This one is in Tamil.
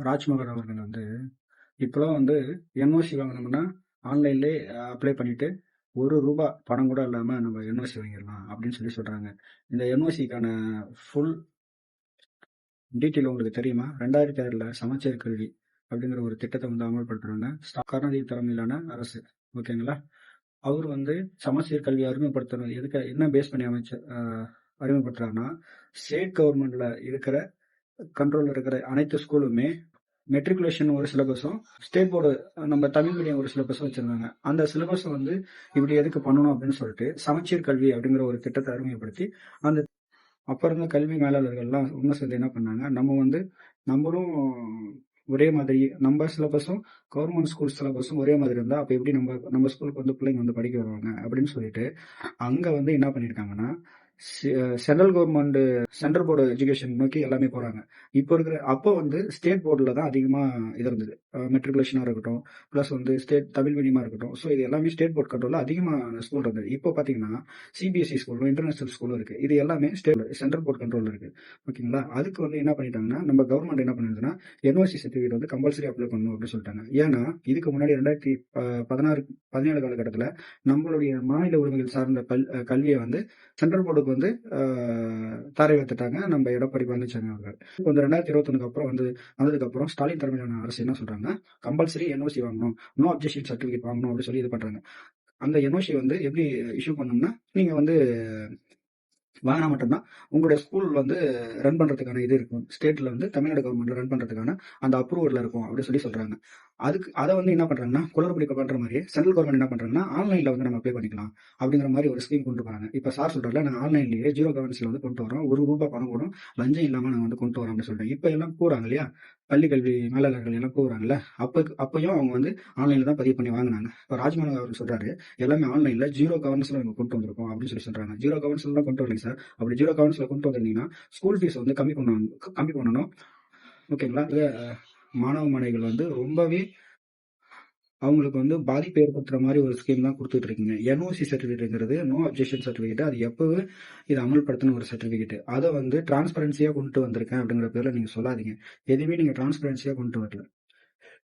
ராஜ்மோகன் அவர்கள் வந்து இப்போலாம் வந்து என்ஓசி வாங்கினோம்னா ஆன்லைன்லேயே அப்ளை பண்ணிட்டு ரூபா பணம் கூட இல்லாமல் நம்ம என்ஓசி வாங்கிடலாம் அப்படின்னு சொல்றாங்க. இந்த என்ஓசிக்கான ஃபுல் டீட்டெயில் உங்களுக்கு தெரியுமா? 2006 சமச்சீர் கல்வி அப்படிங்கிற ஒரு திட்டத்தை வந்து அமல்படுத்துறாங்க கருணாநிதி தலைமையிலான அரசு. ஓகேங்களா? அவர் வந்து சமச்சீர் கல்வி அறிமுகப்படுத்துறது எதுக்கு, என்ன பேஸ் பண்ணி அறிமுகப்படுத்துறாங்கன்னா, ஸ்டேட் கவர்மெண்ட்ல இருக்கிற கண்ட்ரோல்ல இருக்கிற அனைத்து ஸ்கூலுமே மெட்ரிகுலேஷன் ஒரு சிலபஸும், ஸ்டேட் போர்டு நம்ம தமிழ் மீடியம் ஒரு சிலபஸும் வச்சிருந்தாங்க. அந்த சிலபஸ் வந்து இப்படி எதுக்கு பண்ணணும் அப்படின்னு சொல்லிட்டு சமச்சீர் கல்வி அப்படிங்கிற ஒரு திட்டத்தை அறிமுகப்படுத்தி, அந்த அப்ப இருந்த கல்வி மேலாளர்கள்லாம் ஒன்று சேர்ந்து என்ன பண்ணாங்க, நம்மளும் ஒரே மாதிரி நம்ம சிலபஸும் கவர்மெண்ட் ஸ்கூல் சிலபஸும் ஒரே மாதிரி இருந்தா அப்ப எப்படி நம்ம ஸ்கூலுக்கு வந்து பிள்ளைங்க வந்து படிக்க வருவாங்க அப்படின்னு சொல்லிட்டு அங்க வந்து என்ன பண்ணிருக்காங்கன்னா, central government central board education நோக்கி எல்லாமே போறாங்க. இப்போ இருக்கிற அப்போ வந்து ஸ்டேட் போர்டில் தான் அதிகமாக இது இருந்தது. மெட்ரிகுலேஷனாக இருக்கட்டும், ப்ளஸ் வந்து ஸ்டேட் தமிழ் மீடியமாக இருக்கட்டும். ஸோ இது எல்லாமே ஸ்டேட் போர்ட் கண்ட்ரோலில் அதிகமாக ஸ்கூல் இருந்தது. இப்போ பார்த்தீங்கன்னா சிபிஎஸ்சி ஸ்கூலும் இன்டர்நேஷனல் ஸ்கூலும் இருக்குது. இது எல்லாமே சென்ட்ரல் போர்ட் கண்ட்ரோலில் இருக்குது. ஓகேங்களா? அதுக்கு வந்து என்ன பண்ணிட்டாங்கன்னா, நம்ம கவர்மெண்ட் என்ன பண்ணிருந்ததுன்னா என்ஓசி சர்டிஃபிகேட் வந்து கம்பல்சரி அப்ளை பண்ணணும் அப்படின்னு சொல்லிட்டாங்க. ஏன்னா இதுக்கு முன்னாடி 2017 காலகட்டத்தில் நம்மளுடைய மாநில உரிமைகள் சார்ந்த கல்வியை வந்து சென்ட்ரல் போர்டுக்கு வந்து தாரை வைத்துட்டாங்க நம்ம எடப்பாடி பழனிசாமி அவர்கள். இந்த 2021 அப்புறம் வந்ததுக்கு அப்புறம் ஸ்டாலின் தலைமையிலான அரசு என்ன சொல்றாங்க, கம்பல்சரி என்ஓசி வாங்கணும், நோ அப்ஜெக்ஷன் சர்டிபிகேட் வாங்கணும் அப்படின்னு சொல்லி இது பண்றாங்க. அந்த என்ஓசி வந்து எப்படி இஷ்யூ பண்ணணும்னா, நீங்க வந்து வாங்கினா மட்டும்தான் உங்களுடைய ஸ்கூல் வந்து ரன் பண்றதுக்கான இது இருக்கும். ஸ்டேட்ல வந்து தமிழ்நாடு கவர்மெண்ட்ல ரன் பண்றதுக்கான அந்த அப்ரூவல்ல இருக்கும் அப்படின்னு சொல்றாங்க. அதை வந்து என்ன பண்றாங்கன்னா, குளறுபடி பண்ற மாதிரி சென்ட்ரல் கவர்மெண்ட் என்ன பண்றாங்கன்னா, ஆன்லைன்ல வந்து நம்ம அப்ளை பண்ணிக்கலாம் அப்படிங்கிற மாதிரி ஒரு ஸ்கீம் கொண்டு வராங்க. இப்ப சார் சொல்றாங்க, நாங்க ஆன்லைன்லயே ஜீரோ கவர்னன்ஸ்ல வந்து கொண்டு வரோம், ரூபாய் பணம் கூட லஞ்சம் இல்லாம நாங்க வந்து கொண்டு வரோம் அப்படின்னு சொல்றேன். இப்ப எல்லாம் கூறாங்க இல்லையா, பள்ளி கல்வி மேலாளர்கள் எல்லாம் கூறாங்கல்ல, அப்பயும் அவங்க வந்து ஆன்லைன்ல தான் பதிவு பண்ணி வாங்கினாங்க. இப்ப ராஜ்மோகன் அவர் சொல்றாரு, எல்லாமே ஆன்லைன்ல ஜீரோ கவர்னன்ஸ்ல நம்ம கொண்டு வந்திருக்கோம் அப்படின்னு சொல்றாங்க. ஜீரோ கவர்னன்ஸ்ல கொண்டு வரலைங்க சார். அப்படி ஜீரோ கவர்னன்ஸ்ல கொண்டு வந்திருந்தீங்கன்னா ஸ்கூல் ஃபீஸ் வந்து கம்மி பண்ணணும். ஓகேங்களா? மாணவ மாணவிகள் வந்து ரொம்பவே அவங்களுக்கு வந்து பாதிப்பு ஏற்படுத்துற மாதிரி ஒரு ஸ்கீம் தான் கொடுத்துட்டு இருக்கீங்க. என்ஓசி சர்டிஃபிகேட்ங்கிறது நோ அப்ஜெக்ஷன் சர்டிஃபிகேட். அது எப்பவே இதை அமல்படுத்தின ஒரு சர்டிஃபிகேட். அதை வந்து டிரான்ஸ்பரன்சியா கொண்டு வந்திருக்கேன் அப்படிங்கிற பேர்ல நீங்க சொல்லாதீங்க. எதுவுமே நீங்க டிரான்ஸ்பரன்சியா கொண்டு வரல.